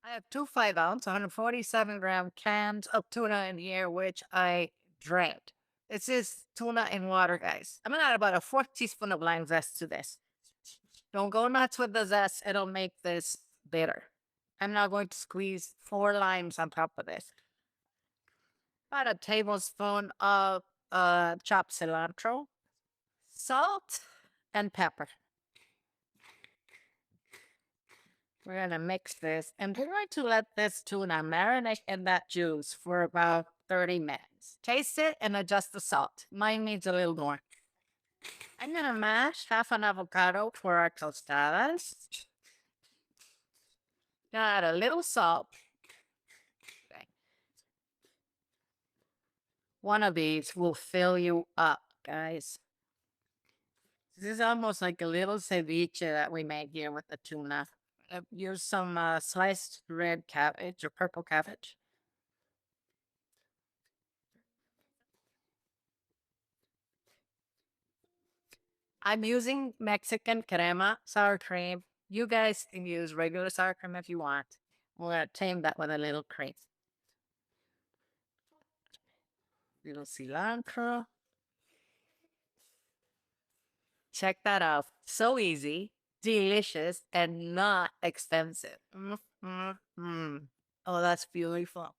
I have two 5 ounce, 147-gram cans of tuna in here, which I drained. This is tuna in water, guys. I'm gonna add about a fourth teaspoon of lime zest to this. Don't go nuts with the zest, it'll make this bitter. I'm now going to squeeze 4 limes on top of this. About a tablespoon of chopped cilantro, salt, and pepper. We're gonna mix this and we're going to let this tuna marinate in that juice for about 30 minutes. Taste it and adjust the salt. Mine needs a little more. I'm gonna mash half an avocado for our tostadas. Gonna add a little salt. Okay. One of these will fill you up, guys. This is almost like a little ceviche that we made here with the tuna. Use some sliced red cabbage or purple cabbage. I'm using Mexican crema sour cream. You guys can use regular sour cream if you want. We're gonna tame that with a little cream. Little cilantro. Check that out. So easy, delicious, and not expensive. Mm. Oh, that's beautiful.